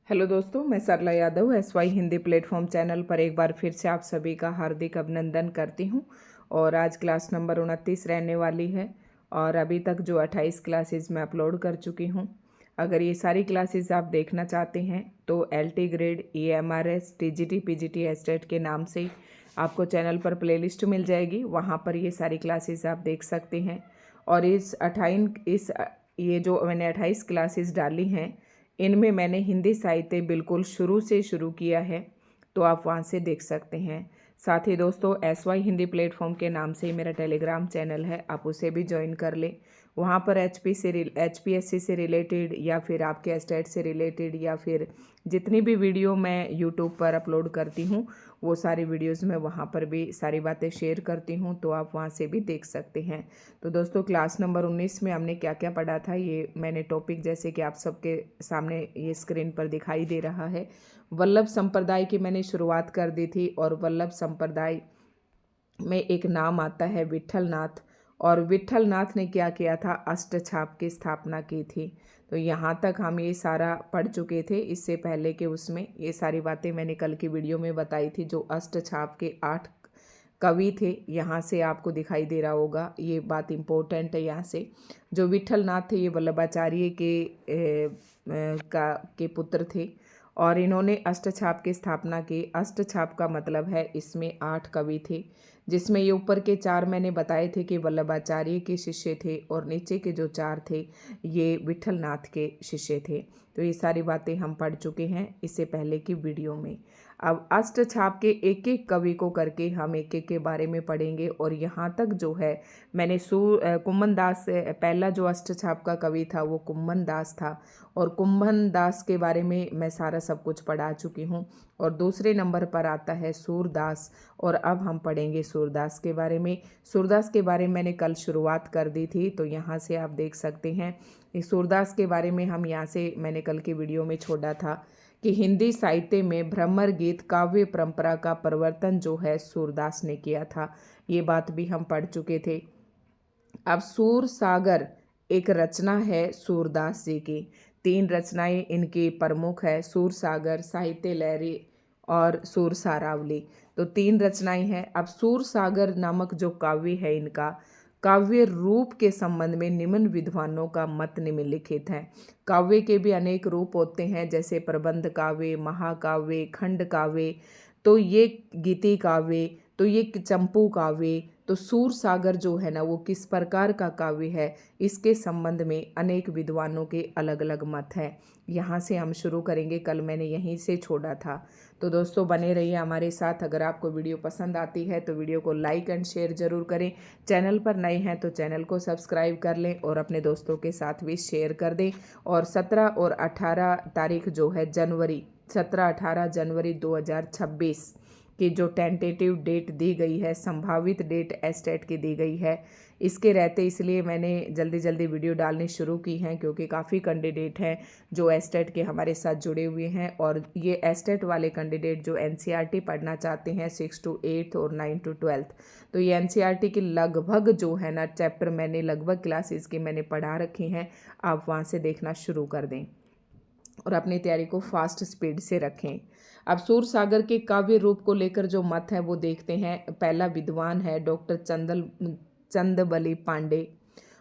Hello दोस्तों, मैं Sarla Yadav SY Hindi platform channel पर एक बार फिर से आप सभी का हार्दिक अभिनंदन करती हूं। और आज क्लास नंबर 29 रहने वाली है और अभी तक जो 28 क्लासेस मैं अपलोड कर चुकी हूं। अगर ये सारी क्लासेस आप देखना चाहते हैं तो LT grade, EMRS, TGT, PGT, estate के नाम से आपको चैनल पर प्लेलिस्ट मिल जाएगी। वहाँ पर ये सारी क्लासेस आप देख सकते हैं। और ये जो मैंने 28 क्लासेस डाली हैं, इनमें मैंने हिंदी साहित्य बिल्कुल शुरू से शुरू किया है, तो आप वहाँ से देख सकते हैं। साथ ही दोस्तों, SY हिंदी प्लेटफॉर्म के नाम से ही मेरा टेलीग्राम चैनल है, आप उसे भी ज्वाइन कर लें। वहाँ पर HPSC से रिलेटेड या फिर आपके एस्टेट से रिलेटेड या फिर जितनी भी वीडियो मैं यूट्यूब पर अपलोड करती हूँ, वो सारी वीडियोस में वहाँ पर भी सारी बातें शेयर करती हूँ, तो आप वहाँ से भी देख सकते हैं। तो दोस्तों, क्लास नंबर 19 में हमने क्या क्या पढ़ा था, ये मैंने टॉपिक जैसे कि आप सबके सामने ये स्क्रीन पर दिखाई दे रहा है। वल्लभ संप्रदाय की मैंने शुरुआत कर दी थी और वल्लभ संप्रदाय में एक नाम आता है विट्ठल नाथ। और विट्ठल नाथ ने क्या किया था, अष्टछाप की स्थापना की थी। तो यहाँ तक हम ये सारा पढ़ चुके थे। इससे पहले के उसमें ये सारी बातें मैंने कल की वीडियो में बताई थी। जो अष्टछाप के 8 कवि थे, यहाँ से आपको दिखाई दे रहा होगा, ये बात इम्पोर्टेंट है। यहाँ से जो विट्ठल नाथ थे, ये वल्लभाचार्य के पुत्र थे और इन्होंने अष्टछाप की स्थापना की। अष्टछाप का मतलब है इसमें 8 कवि थे, जिसमें ये ऊपर के 4 मैंने बताए थे कि वल्लभाचार्य के शिष्य थे और नीचे के जो 4 थे ये विट्ठल नाथ के शिष्य थे। तो ये सारी बातें हम पढ़ चुके हैं इससे पहले की वीडियो में। अब अष्टछाप के एक एक कवि को करके हम एक एक के बारे में पढ़ेंगे। और यहाँ तक जो है मैंने कुम्भन दास, पहला जो अष्टछाप का कवि था वो कुम्भन दास था और कुम्भन दास के बारे में मैं सारा सब कुछ पढ़ा चुकी हूँ। और दूसरे नंबर पर आता है सूरदास और अब हम पढ़ेंगे सूरदास के बारे में। सूरदास के बारे में मैंने कल शुरुआत कर दी थी, तो यहाँ से आप देख सकते हैं। इस सूरदास के बारे में हम यहाँ से मैंने कल की वीडियो में छोड़ा था कि हिंदी साहित्य में भ्रमर गीत काव्य परंपरा का प्रवर्तन जो है सूरदास ने किया था। ये बात भी हम पढ़ चुके थे। अब सूर सागर एक रचना है सूरदास जी की। 3 रचनाएं इनकी प्रमुख है, सूर सागर, साहित्य लहरी और सूर सारावली। तो 3 रचनाएं हैं। अब सूर सागर नामक जो काव्य है, इनका काव्य रूप के संबंध में निम्न विद्वानों का मत निम्नलिखित है। काव्य के भी अनेक रूप होते हैं, जैसे प्रबंध काव्य, महाकाव्य, खंड काव्य, तो ये गीति काव्य, तो ये चंपू काव्य। तो सूर सागर जो है ना, वो किस प्रकार का काव्य है, इसके संबंध में अनेक विद्वानों के अलग अलग मत हैं। यहाँ से हम शुरू करेंगे, कल मैंने यहीं से छोड़ा था। तो दोस्तों, बने रहिए हमारे साथ। अगर आपको वीडियो पसंद आती है तो वीडियो को लाइक एंड शेयर जरूर करें। चैनल पर नए हैं तो चैनल को सब्सक्राइब कर लें और अपने दोस्तों के साथ भी शेयर कर दें। और 17 और 18 तारीख जो है जनवरी, 17-18 जनवरी 2026 की जो टेंटेटिव डेट दी गई है, संभावित डेट एस्टेट की दी गई है, इसके रहते इसलिए मैंने जल्दी जल्दी वीडियो डालनी शुरू की हैं, क्योंकि काफ़ी कैंडिडेट हैं जो एस्टेट के हमारे साथ जुड़े हुए हैं। और ये एस्टेट वाले कैंडिडेट जो NCERT पढ़ना चाहते हैं 6 to 8 और 9 to 12, तो ये NCERT की लगभग जो है ना चैप्टर मैंने लगभग क्लासेस की मैंने पढ़ा रखी हैं। आप वहाँ से देखना शुरू कर दें और अपनी तैयारी को फास्ट स्पीड से रखें। अब सूर सागर के काव्य रूप को लेकर जो मत है वो देखते हैं। पहला विद्वान है डॉक्टर चंदबली पांडे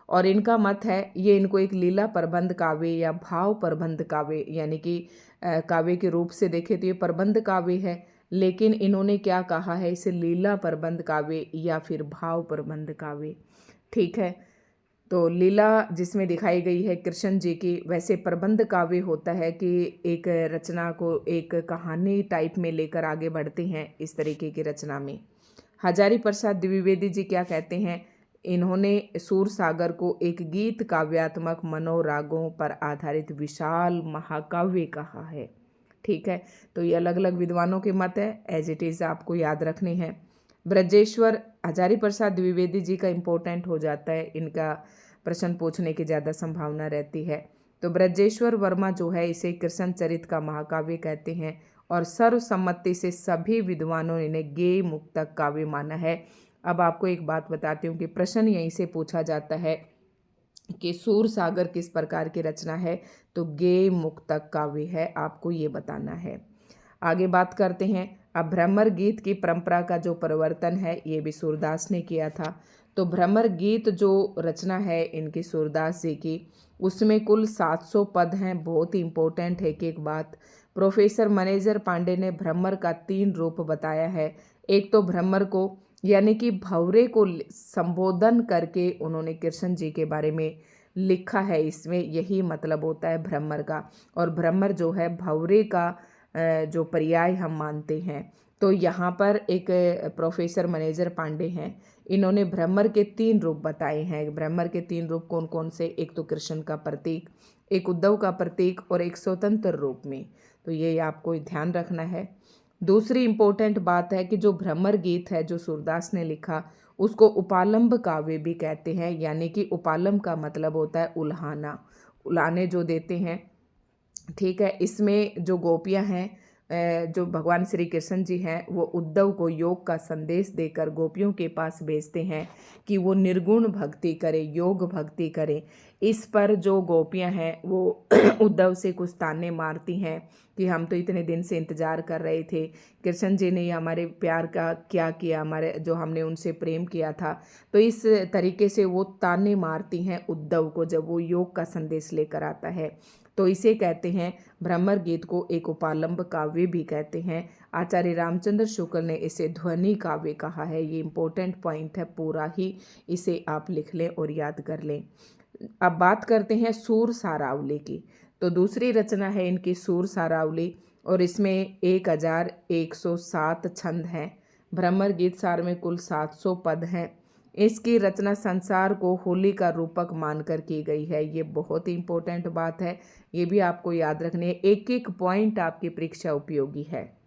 और इनका मत है, ये इनको एक लीला प्रबंध काव्य या भाव प्रबंध काव्य, यानी कि काव्य के रूप से देखें तो ये प्रबंध काव्य है, लेकिन इन्होंने क्या कहा है, इसे लीला प्रबंध काव्य या फिर भाव प्रबंध काव्य। ठीक है, तो लीला जिसमें दिखाई गई है कृष्ण जी की, वैसे प्रबंध काव्य होता है कि एक रचना को एक कहानी टाइप में लेकर आगे बढ़ते हैं, इस तरीके की रचना में। हजारी प्रसाद द्विवेदी जी क्या कहते हैं, इन्होंने सूर सागर को एक गीत काव्यात्मक मनोरागों पर आधारित विशाल महाकाव्य कहा है। ठीक है, तो ये अलग अलग विद्वानों के मत है, एज इट इज़ आपको याद रखने हैं। ब्रजेश्वर हजारी प्रसाद द्विवेदी जी का इम्पोर्टेंट हो जाता है, इनका प्रश्न पूछने की ज़्यादा संभावना रहती है। तो ब्रजेश्वर वर्मा जो है इसे कृष्ण चरित का महाकाव्य कहते हैं और सर्वसम्मति से सभी विद्वानों ने इन्हें गेय मुक्तक काव्य माना है। अब आपको एक बात बताती हूँ कि प्रश्न यहीं से पूछा जाता है कि सूर सागर किस प्रकार की रचना है, तो गेय मुक्तक काव्य है, आपको ये बताना है। आगे बात करते हैं। अब भ्रमर गीत की परंपरा का जो परिवर्तन है ये भी सूरदास ने किया था। तो भ्रमर गीत जो रचना है इनकी सूरदास जी की, उसमें कुल 700 पद हैं। बहुत ही इंपॉर्टेंट है कि एक बात, प्रोफेसर मनेजर पांडे ने भ्रमर का 3 रूप बताया है। एक तो भ्रमर को यानी कि भंवरे को संबोधन करके उन्होंने कृष्ण जी के बारे में लिखा है, इसमें यही मतलब होता है भ्रमर का। और भ्रमर जो है भंवरे का जो पर्याय हम मानते हैं। तो यहाँ पर एक प्रोफेसर मनेजर पांडे हैं, इन्होंने भ्रमर के 3 रूप बताए हैं। भ्रमर के 3 रूप कौन कौन से, एक तो कृष्ण का प्रतीक, एक उद्धव का प्रतीक और एक स्वतंत्र रूप में। तो ये आपको ध्यान रखना है। दूसरी इंपॉर्टेंट बात है कि जो भ्रमर गीत है जो सूरदास ने लिखा, उसको उपालंब काव्य भी कहते हैं। यानी कि उपालंब का मतलब होता है उल्हाना, उलाने जो देते हैं, ठीक है। इसमें जो गोपियां हैं, जो भगवान श्री कृष्ण जी हैं, वो उद्धव को योग का संदेश देकर गोपियों के पास भेजते हैं कि वो निर्गुण भक्ति करें, योग भक्ति करें। इस पर जो गोपियां हैं वो उद्धव से कुछ ताने मारती हैं कि हम तो इतने दिन से इंतजार कर रहे थे, कृष्ण जी ने हमारे प्यार का क्या किया, हमारे जो हमने उनसे प्रेम किया था। तो इस तरीके से वो ताने मारती हैं उद्धव को जब वो योग का संदेश लेकर आता है। तो इसे कहते हैं, भ्रमर गीत को एक उपालंब काव्य भी कहते हैं। आचार्य रामचंद्र शुक्ल ने इसे ध्वनि काव्य कहा है। ये इंपॉर्टेंट पॉइंट है, पूरा ही इसे आप लिख लें और याद कर लें। अब बात करते हैं सूर सारावली की। तो दूसरी रचना है इनकी सूर सारावली, और इसमें 1107 छंद हैं। भ्रमर गीत सार में कुल 700 पद हैं। इसकी रचना संसार को होली का रूपक मानकर की गई है। ये बहुत ही इंपॉर्टेंट बात है, ये भी आपको याद रखनी है। एक एक पॉइंट आपकी परीक्षा उपयोगी है।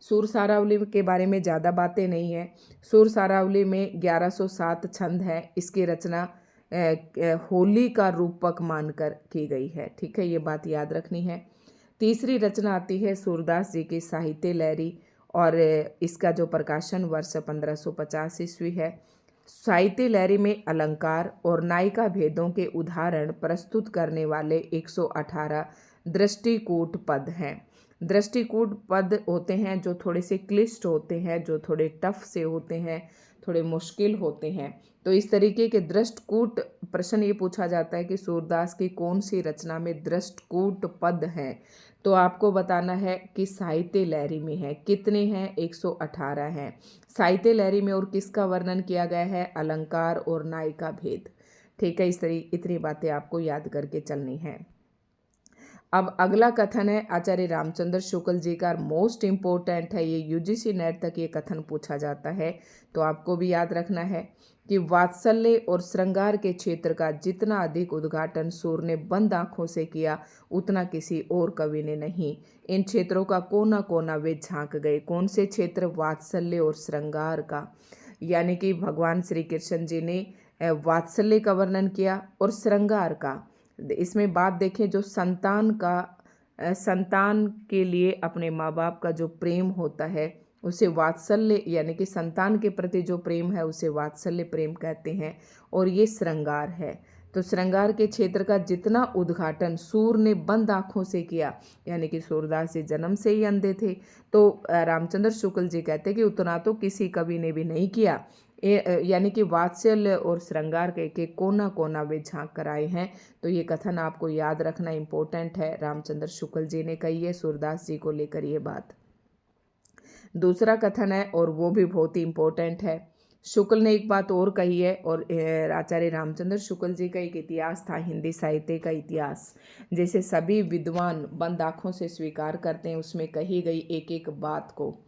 सुर सारावली के बारे में ज़्यादा बातें नहीं है। सुर सारावली में 1107 छंद है। इसकी रचना होली का रूपक मानकर की गई है, ठीक है, ये बात याद रखनी है। तीसरी रचना आती है सूरदास जी की साहित्य लहरी, और इसका जो प्रकाशन वर्ष 1550 ईस्वी है। साहित्य लहरी में अलंकार और नायिका भेदों के उदाहरण प्रस्तुत करने वाले 118 दृष्टिकूट पद हैं। दृष्टिकूट पद होते हैं जो थोड़े से क्लिष्ट होते हैं, जो थोड़े टफ से होते हैं, थोड़े मुश्किल होते हैं। तो इस तरीके के दृष्टकूट, प्रश्न ये पूछा जाता है कि सूरदास की कौन सी रचना में दृष्टकूट पद हैं, तो आपको बताना है कि साहित्य लहरी में है। कितने हैं? 118 हैं साहित्य लहरी में। और किसका वर्णन किया गया है? अलंकार और नायिका भेद, ठीक है। इतनी बातें आपको याद करके चलनी है। अब अगला कथन है आचार्य रामचंद्र शुक्ल जी का, मोस्ट इम्पोर्टेंट है ये, यूजीसी नेट तक ये कथन पूछा जाता है, तो आपको भी याद रखना है कि वात्सल्य और श्रृंगार के क्षेत्र का जितना अधिक उद्घाटन सूर ने बंद आंखों से किया उतना किसी और कवि ने नहीं। इन क्षेत्रों का कोना कोना वे झांक गए। कौन से क्षेत्र? वात्सल्य और श्रृंगार का। यानी कि भगवान श्री कृष्ण जी ने वात्सल्य का वर्णन किया और श्रृंगार का। इसमें बात देखें, जो संतान के लिए अपने माँ बाप का जो प्रेम होता है उसे वात्सल्य, यानी कि संतान के प्रति जो प्रेम है उसे वात्सल्य प्रेम कहते हैं, और ये श्रृंगार है। तो श्रृंगार के क्षेत्र का जितना उद्घाटन सूर ने बंद आंखों से किया, यानी कि सूरदास जी जन्म से ही अंधे थे, तो रामचंद्र शुक्ल जी कहते हैं कि उतना तो किसी कवि ने भी नहीं किया। यानी कि वात्सल्य और श्रृंगार के कोना कोना वे झांक कर आए हैं। तो ये कथन आपको याद रखना इम्पोर्टेंट है, रामचंद्र शुक्ल जी ने कही है सूरदास जी को लेकर ये बात। दूसरा कथन है और वो भी बहुत ही इम्पोर्टेंट है। शुक्ल ने एक बात और कही है, और आचार्य रामचंद्र शुक्ल जी का एक इतिहास था, हिंदी साहित्य का इतिहास, जैसे सभी विद्वान बंद आँखों से स्वीकार करते हैं, उसमें कही गई एक एक बात को।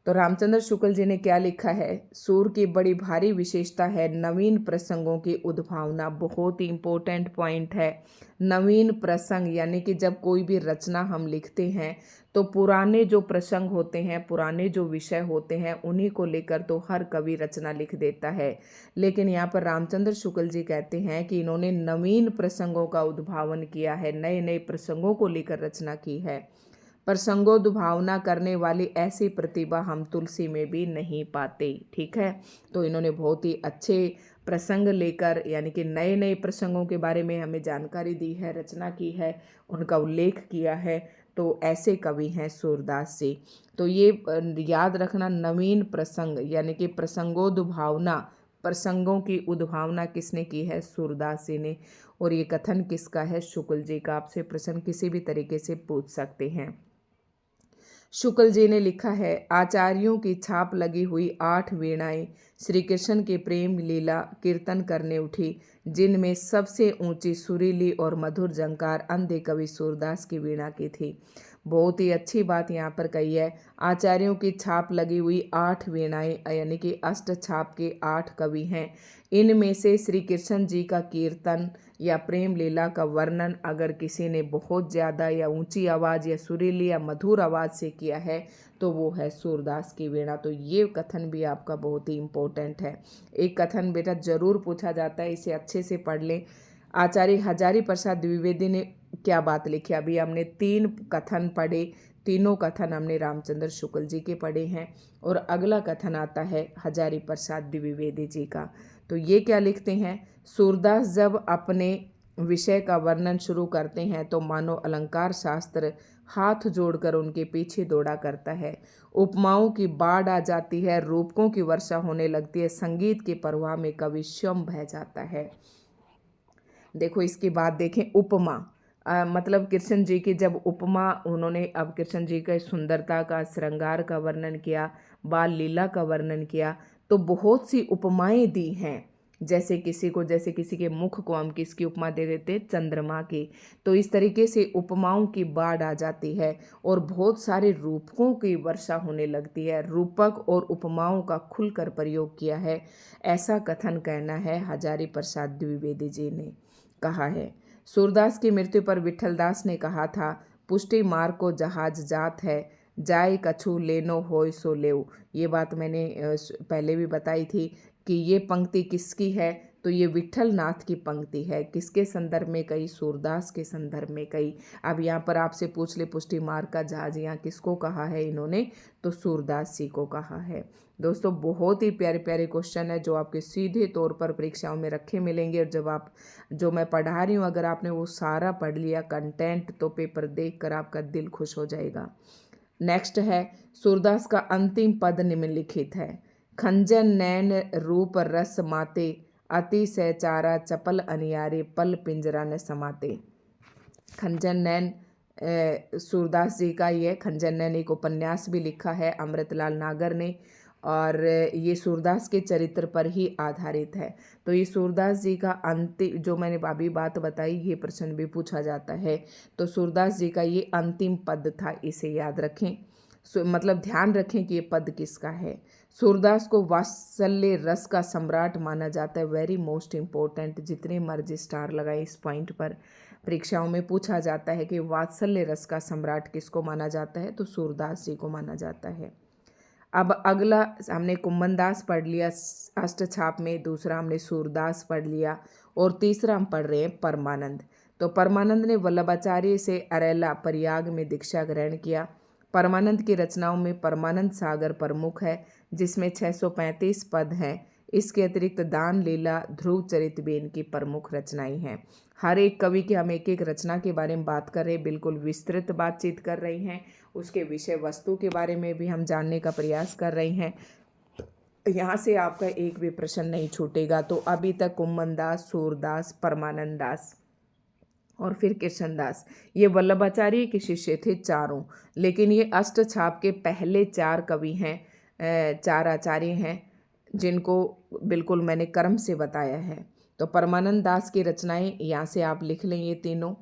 तो रामचंद्र शुक्ल जी ने क्या लिखा है? सूर की बड़ी भारी विशेषता है नवीन प्रसंगों की उद्भावना। बहुत ही इम्पोर्टेंट पॉइंट है, नवीन प्रसंग, यानी कि जब कोई भी रचना हम लिखते हैं तो पुराने जो प्रसंग होते हैं, पुराने जो विषय होते हैं, उन्हीं को लेकर तो हर कवि रचना लिख देता है। लेकिन यहाँ पर रामचंद्र शुक्ल जी कहते हैं कि इन्होंने नवीन प्रसंगों का उद्भावन किया है, नए नए प्रसंगों को लेकर रचना की है। प्रसंगोद्भावना करने वाली ऐसी प्रतिभा हम तुलसी में भी नहीं पाते। ठीक है, तो इन्होंने बहुत ही अच्छे प्रसंग लेकर यानी कि नए नए प्रसंगों के बारे में हमें जानकारी दी है, रचना की है, उनका उल्लेख किया है। तो ऐसे कवि हैं सूरदास जी। तो ये याद रखना, नवीन प्रसंग यानी कि प्रसंगोद्भावना, प्रसंगों की उद्भावना किसने की है? सूरदास जी ने। और ये कथन किसका है? शुक्ल जी का। आपसे प्रश्न किसी भी तरीके से पूछ सकते हैं। शुक्ल जी ने लिखा है, आचार्यों की छाप लगी हुई 8 वीणाएं श्री कृष्ण के प्रेम लीला कीर्तन करने उठी, जिनमें सबसे ऊंची सुरीली और मधुर झंकार अंधे कवि सूरदास की वीणा की थी। बहुत ही अच्छी बात यहाँ पर कही है। आचार्यों की छाप लगी हुई 8 वीणाएं यानी कि अष्ट छाप के 8 कवि हैं। इनमें से श्री कृष्ण जी का कीर्तन या प्रेम लीला का वर्णन अगर किसी ने बहुत ज़्यादा या ऊंची आवाज़ या सुरीली या मधुर आवाज़ से किया है तो वो है सूरदास की वीणा। तो ये कथन भी आपका बहुत ही इम्पोर्टेंट है। एक कथन बेटा जरूर पूछा जाता है, इसे अच्छे से पढ़ लें। आचार्य हजारी प्रसाद द्विवेदी ने क्या बात लिखी? अभी हमने 3 कथन पढ़े, तीनों कथन हमने रामचंद्र शुक्ल जी के पढ़े हैं। और अगला कथन आता है हजारी प्रसाद द्विवेदी जी का। तो ये क्या लिखते हैं? सूरदास जब अपने विषय का वर्णन शुरू करते हैं तो मानो अलंकार शास्त्र हाथ जोड़कर उनके पीछे दौड़ा करता है। उपमाओं की बाढ़ आ जाती है, रूपकों की वर्षा होने लगती है, संगीत के प्रवाह में कवि स्वयं बह जाता है। देखो इसके बाद देखें उपमा, मतलब कृष्ण जी की जब उपमा उन्होंने अब कृष्ण जी के सुंदरता का, श्रृंगार का वर्णन किया, बाल लीला का वर्णन किया, तो बहुत सी उपमाएं दी हैं। जैसे किसी के मुख को हम किसकी उपमा दे देते? चंद्रमा की। तो इस तरीके से उपमाओं की बाढ़ आ जाती है और बहुत सारे रूपकों की वर्षा होने लगती है। रूपक और उपमाओं का खुलकर प्रयोग किया है, ऐसा कथन कहना है हजारी प्रसाद द्विवेदी जी ने कहा है। सूरदास की मृत्यु पर विठलदास ने कहा था, पुष्टि मार को जहाज जात है, जाए कछु लेनो होय सो लेऊ। ये बात मैंने पहले भी बताई थी कि ये पंक्ति किसकी है? तो ये विठल नाथ की पंक्ति है। किसके संदर्भ में कही? सूरदास के संदर्भ में कही। अब यहाँ पर आपसे पूछ ले, पुष्टि मार्ग का जहाज यहाँ किसको कहा है इन्होंने? तो सूरदास जी को कहा है। दोस्तों बहुत ही प्यारे प्यारे क्वेश्चन है जो आपके सीधे तौर पर परीक्षाओं में रखे मिलेंगे। और जब आप जो मैं पढ़ा रही हूँ अगर आपने वो सारा पढ़ लिया कंटेंट तो पेपर देखकर आपका दिल खुश हो जाएगा। नेक्स्ट है, सूरदास का अंतिम पद निम्नलिखित है। खंजन नैन रूप रस माते, अति सहचारा चपल अनियारे, पल पिंजरा न समाते। खंजन नैन सूरदास जी का ये खंजन नैन एक उपन्यास भी लिखा है अमृतलाल नागर ने, और ये सूरदास के चरित्र पर ही आधारित है। तो ये सूरदास जी का अंतिम, जो मैंने अभी बात बताई, ये प्रश्न भी पूछा जाता है। तो सूरदास जी का ये अंतिम पद था, इसे याद रखें। मतलब ध्यान रखें कि ये पद किसका है। सूरदास को वात्सल्य रस का सम्राट माना जाता है। वेरी मोस्ट इम्पोर्टेंट, जितने मर्जी स्टार लगाए इस पॉइंट पर। परीक्षाओं में पूछा जाता है कि वात्सल्य रस का सम्राट किसको माना जाता है? तो सूरदास जी को माना जाता है। अब अगला हमने कुम्भनदास पढ़ लिया अष्टछाप में, दूसरा हमने सूरदास पढ़ लिया, और तीसरा हम पढ़ रहे हैं परमानंद। तो परमानंद ने वल्लभाचार्य से अरेला प्रयाग में दीक्षा ग्रहण किया। परमानंद की रचनाओं में परमानंद सागर प्रमुख है, जिसमें 635 पद हैं। इसके अतिरिक्त दान लीला, ध्रुव चरित भी इनकी प्रमुख रचनाएं हैं। हर एक कवि की हम एक एक रचना के बारे में बात कर रहे हैं, बिल्कुल विस्तृत बातचीत कर रहे हैं। उसके विषय वस्तु के बारे में भी हम जानने का प्रयास कर रहे हैं। यहाँ से आपका एक भी प्रश्न नहीं छूटेगा। तो अभी तक कुम्भनदास, सूरदास, परमानंद दास और फिर कृष्णदास, ये वल्लभाचार्य के शिष्य थे चारों। लेकिन ये अष्टछाप के पहले 4 कवि हैं, 4 आचार्य हैं, जिनको बिल्कुल मैंने क्रम से बताया है। तो परमानंद दास की रचनाएं यहाँ से आप लिख लें ये तीनों।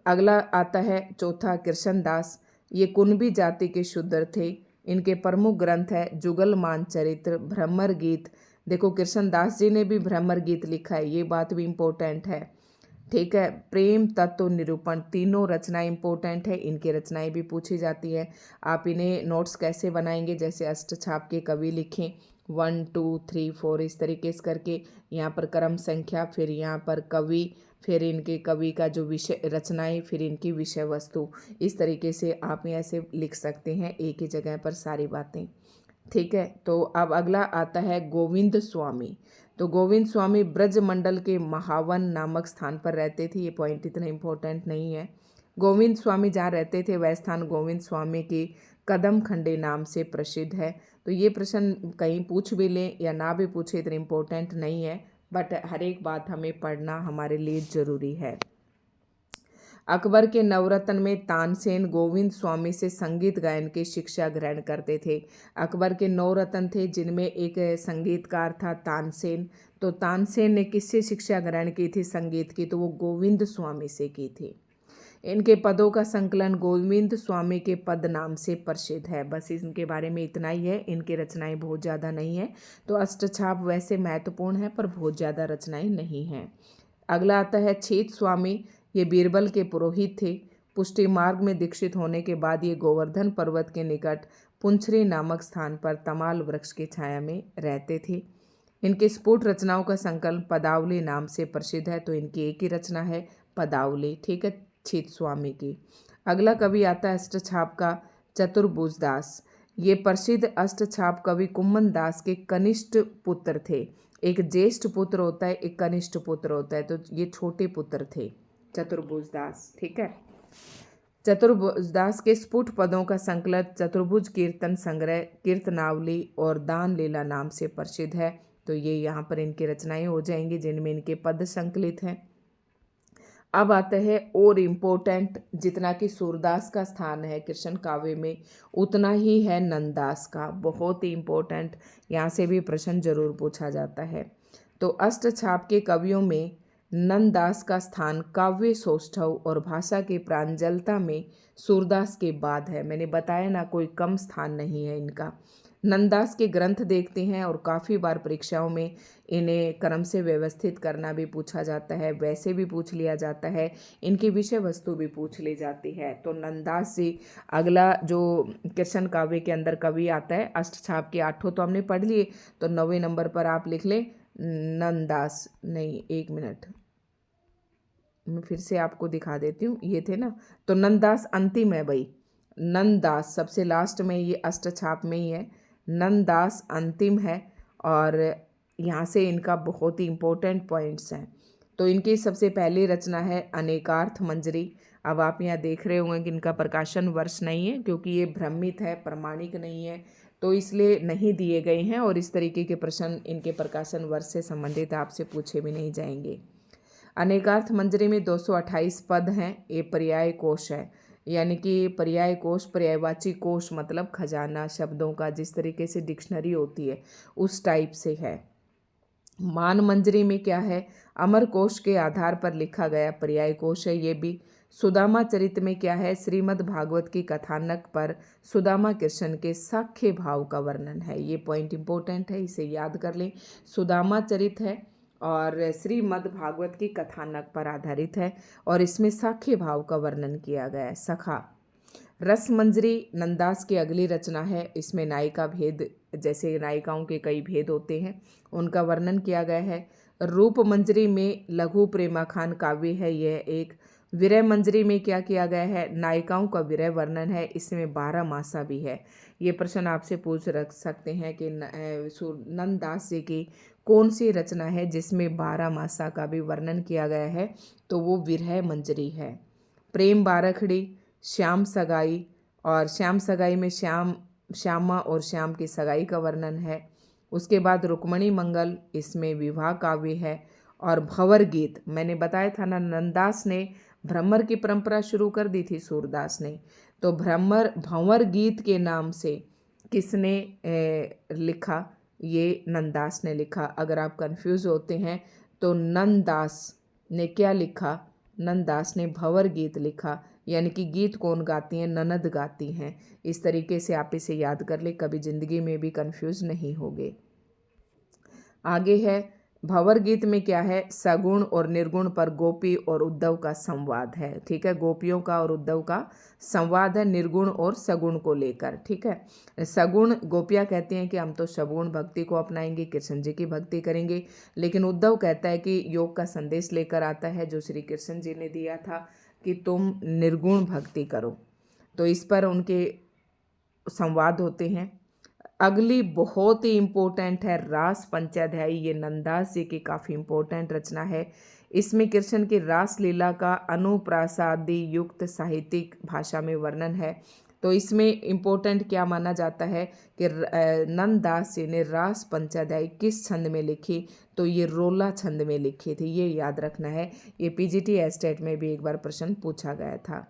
अगला आता है चौथा कृष्णदास। ये कुणबी जाति के शूद्र थे। इनके प्रमुख ग्रंथ है जुगलमान चरित्र, भ्रमर गीत। देखो कृष्णदास जी ने भी भ्रमर गीत लिखा है, ये बात भी इम्पोर्टेंट है। ठीक है, प्रेम तत्व निरूपण, तीनों रचनाएं इंपॉर्टेंट है, इनकी रचनाएं भी पूछी जाती है। आप इन्हें नोट्स कैसे बनाएंगे? जैसे अष्टछाप के कवि लिखें 1 2 3 4 इस तरीके से करके, यहाँ पर क्रम संख्या, फिर यहाँ पर कवि, फिर इनके कवि का जो विषय रचनाएं, फिर इनकी विषय वस्तु। इस तरीके से आप यहाँ से लिख सकते हैं एक ही जगह पर सारी बातें। ठीक है, तो अब अगला आता है गोविंद स्वामी। तो गोविंद स्वामी ब्रजमंडल के महावन नामक स्थान पर रहते थे। ये पॉइंट इतना इम्पोर्टेंट नहीं है। गोविंद स्वामी जहाँ रहते थे वह स्थान गोविंद स्वामी की कदम खंडे नाम से प्रसिद्ध है। तो ये प्रश्न कहीं पूछ भी लें या ना भी पूछे इतना इम्पोर्टेंट नहीं है, बट हर एक बात हमें पढ़ना हमारे लिए ज़रूरी है। अकबर के नवरत्न में तानसेन गोविंद स्वामी से संगीत गायन की शिक्षा ग्रहण करते थे। अकबर के 9 रत्न थे जिनमें एक संगीतकार था तानसेन। तो तानसेन ने किससे शिक्षा ग्रहण की थी संगीत की? तो वो गोविंद स्वामी से की थी। इनके पदों का संकलन गोविंद स्वामी के पद नाम से प्रसिद्ध है। बस इनके बारे में इतना ही है। इनकी रचनाएं बहुत ज़्यादा नहीं है। तो अष्टछाप वैसे महत्वपूर्ण है पर बहुत ज़्यादा रचनाएं नहीं हैं। अगला आता है छेद स्वामी। ये बीरबल के पुरोहित थे। पुष्टि मार्ग में दीक्षित होने के बाद ये गोवर्धन पर्वत के निकट पुंछरी नामक स्थान पर तमाल वृक्ष की छाया में रहते थे। इनके स्फुट रचनाओं का संकलन पदावली नाम से प्रसिद्ध है। तो इनकी एक ही रचना है पदावली। ठीक है, छेद स्वामी की। अगला कवि आता है अष्टछाप का चतुर्भुज दास। ये प्रसिद्ध अष्टछाप कवि कुम्मन दास के कनिष्ठ पुत्र थे। एक ज्येष्ठ पुत्र होता है, एक कनिष्ठ पुत्र होता है, तो ये छोटे पुत्र थे चतुर्भुज दास। ठीक है, चतुर्भुज दास के स्फुट पदों का संकलन चतुर्भुज कीर्तन संग्रह, कीर्तनावली और दान लीला नाम से प्रसिद्ध है। तो ये यहाँ पर इनकी रचनाएं हो जाएंगी जिनमें इनके पद संकलित हैं। अब आता है और इम्पोर्टेंट, जितना कि सूरदास का स्थान है कृष्ण काव्य में उतना ही है नंददास का। बहुत ही इम्पोर्टेंट, यहाँ से भी प्रश्न जरूर पूछा जाता है। तो अष्टछाप के कवियों में नंददास का स्थान काव्य सौष्ठव और भाषा की प्रांजलता में सूरदास के बाद है। मैंने बताया ना, कोई कम स्थान नहीं है इनका। नंददास के ग्रंथ देखते हैं और काफ़ी बार परीक्षाओं में इन्हें क्रम से व्यवस्थित करना भी पूछा जाता है, वैसे भी पूछ लिया जाता है, इनकी विषय वस्तु भी पूछ ली जाती है। तो नंददास जी अगला जो कृष्ण काव्य के अंदर कवि आता है, अष्टछाप के 8 तो हमने पढ़ लिए, तो 9वें नंबर पर आप लिख लें नंददास। नहीं, एक मिनट, मैं फिर से आपको दिखा देती हूँ। ये थे ना, तो नंददास अंतिम है भाई। नंददास सबसे लास्ट में, ये अष्टछाप में ही है। नंददास अंतिम है और यहाँ से इनका बहुत ही इम्पोर्टेंट पॉइंट्स हैं। तो इनकी सबसे पहली रचना है अनेकार्थ मंजरी। अब आप यहाँ देख रहे होंगे कि इनका प्रकाशन वर्ष नहीं है क्योंकि ये भ्रमित है, प्रमाणिक नहीं है, तो इसलिए नहीं दिए गए हैं और इस तरीके के प्रश्न इनके प्रकाशन वर्ष से संबंधित आपसे पूछे भी नहीं जाएंगे। अनेकार्थ मंजरी में 228 पद हैं। ये पर्याय कोश है, यानी कि पर्याय कोश, पर्यायवाची कोश मतलब खजाना शब्दों का, जिस तरीके से डिक्शनरी होती है उस टाइप से है। मान मंजरी में क्या है? अमर कोश के आधार पर लिखा गया पर्याय कोश है ये भी। सुदामा चरित में क्या है? श्रीमद् भागवत की कथानक पर सुदामा कृष्ण के साख्य भाव का वर्णन है। ये पॉइंट इंपॉर्टेंट है, इसे याद कर लें। सुदामा चरित है और श्रीमद् भागवत की कथानक पर आधारित है और इसमें साख्य भाव का वर्णन किया गया है। सखा रस मंजरी नंददास की अगली रचना है। इसमें नायिका भेद, जैसे नायिकाओं के कई भेद होते हैं, उनका वर्णन किया गया है। रूप मंजरी में लघु प्रेमाखान काव्य है यह एक। विरह मंजरी में क्या किया गया है? नायिकाओं का विरह वर्णन है, इसमें 12 मासा भी है। ये प्रश्न आपसे पूछ रख सकते हैं कि नंददास जी की कौन सी रचना है जिसमें 12 मासा का भी वर्णन किया गया है? तो वो विरह मंजरी है। प्रेम बारखड़ी, श्याम सगाई, और श्याम सगाई में श्यामा और श्याम की सगाई का वर्णन है। उसके बाद रुक्मणी मंगल, इसमें विवाह काव्य है। और भंवर गीत, मैंने बताया था ना, नंददास ने भ्रमर की परंपरा शुरू कर दी थी सूरदास ने, तो भंवर गीत के नाम से किसने लिखा? ये नंददास ने लिखा। अगर आप कंफ्यूज होते हैं तो नंददास ने क्या लिखा? नंददास ने भंवर गीत लिखा, यानी कि गीत कौन गाती हैं? ननद गाती हैं। इस तरीके से आप इसे याद कर ले, कभी ज़िंदगी में भी कंफ्यूज नहीं होगे। आगे है भंवर गीत में क्या है, सगुण और निर्गुण पर गोपी और उद्धव का संवाद है। ठीक है, गोपियों का और उद्धव का संवाद है निर्गुण और सगुण को लेकर। ठीक है, सगुण गोपियाँ कहती हैं कि हम तो सगुण भक्ति को अपनाएंगे, कृष्ण जी की भक्ति करेंगे, लेकिन उद्धव कहता है कि योग का संदेश लेकर आता है जो श्री कृष्ण जी ने दिया था कि तुम निर्गुण भक्ति करो। तो इस पर उनके संवाद होते हैं। अगली बहुत ही इम्पोर्टेंट है रास पंचाध्यायी। ये नंदास जी की काफ़ी इम्पोर्टेंट रचना है। इसमें कृष्ण की रास लीला का अनुप्रासादी युक्त साहित्यिक भाषा में वर्णन है। तो इसमें इम्पोर्टेंट क्या माना जाता है कि नंददास जी ने रास पंचाध्यायी किस छंद में लिखी, तो ये रोला छंद में लिखी थी। ये याद रखना है, ये पीजीटी एस्टेट में भी एक बार प्रश्न पूछा गया था।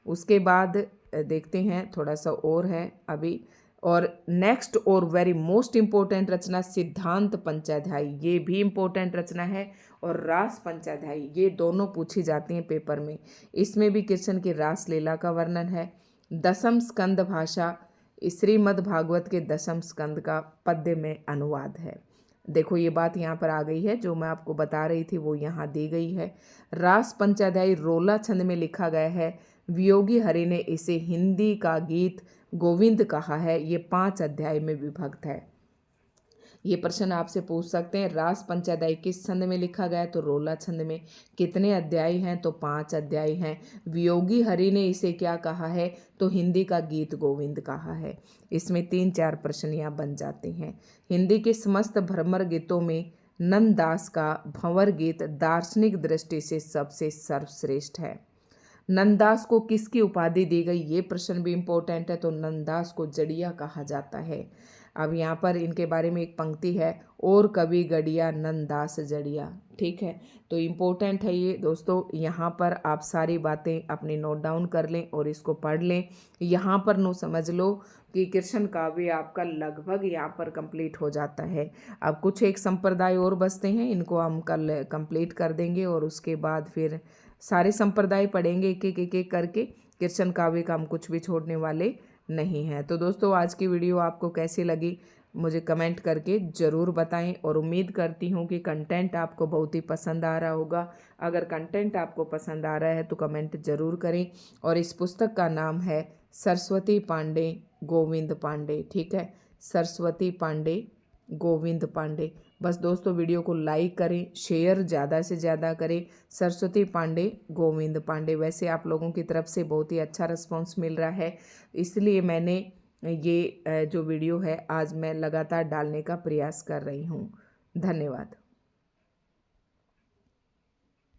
उसके बाद देखते हैं, थोड़ा सा और है अभी। और नेक्स्ट और वेरी मोस्ट इम्पोर्टेंट रचना सिद्धांत पंचाध्यायी, ये भी इम्पोर्टेंट रचना है। और रास पंचाध्यायी, ये दोनों पूछी जाती हैं पेपर में। इसमें भी कृष्ण की रास लीला का वर्णन है। दसम स्कंद भाषा, श्रीमद् भागवत के दसम स्कंद का पद्य में अनुवाद है। देखो ये बात यहाँ पर आ गई है, जो मैं आपको बता रही थी वो यहाँ दी गई है। रास पंचाध्यायी रोला छंद में लिखा गया है। वियोगी हरि ने इसे हिंदी का गीत गोविंद कहा है। ये 5 अध्याय में विभक्त है। ये प्रश्न आपसे पूछ सकते हैं, रास पंचाध्यायी किस छंद में लिखा गया है, तो रोला छंद में। कितने अध्याय हैं, तो 5 अध्याय हैं। वियोगी हरि ने इसे क्या कहा है, तो हिंदी का गीत गोविंद कहा है। इसमें 3-4 प्रश्न यहाँ बन जाते हैं। हिंदी के समस्त भ्रमर गीतों में नंददास का भंवर गीत दार्शनिक दृष्टि से सबसे सर्वश्रेष्ठ है। नंददास को किसकी उपाधि दी गई, ये प्रश्न भी इम्पोर्टेंट है। तो नंददास को जड़िया कहा जाता है। अब यहाँ पर इनके बारे में एक पंक्ति है, और कवि गड़िया नंददास जड़िया। ठीक है, तो इम्पोर्टेंट है ये दोस्तों। यहाँ पर आप सारी बातें अपनी नोट डाउन कर लें और इसको पढ़ लें। यहाँ पर नो समझ लो कि कृष्ण काव्य आपका लगभग यहाँ पर कंप्लीट हो जाता है। अब कुछ एक संप्रदाय और बचते हैं, इनको हम कल कंप्लीट कर देंगे और उसके बाद फिर सारे संप्रदाय पढ़ेंगे एक एक करके। कृष्ण काव्य का हम कुछ भी छोड़ने वाले नहीं हैं। तो दोस्तों आज की वीडियो आपको कैसी लगी मुझे कमेंट करके ज़रूर बताएं, और उम्मीद करती हूँ कि कंटेंट आपको बहुत ही पसंद आ रहा होगा। अगर कंटेंट आपको पसंद आ रहा है तो कमेंट ज़रूर करें। और इस पुस्तक का नाम है सरस्वती पांडे गोविंद पांडे। ठीक है, सरस्वती पांडे गोविंद पांडे। बस दोस्तों वीडियो को लाइक करें, शेयर ज़्यादा से ज़्यादा करें। सरस्वती पांडे गोविंद पांडे, वैसे आप लोगों की तरफ से बहुत ही अच्छा रिस्पॉन्स मिल रहा है, इसलिए मैंने ये जो वीडियो है आज मैं लगातार डालने का प्रयास कर रही हूँ। धन्यवाद।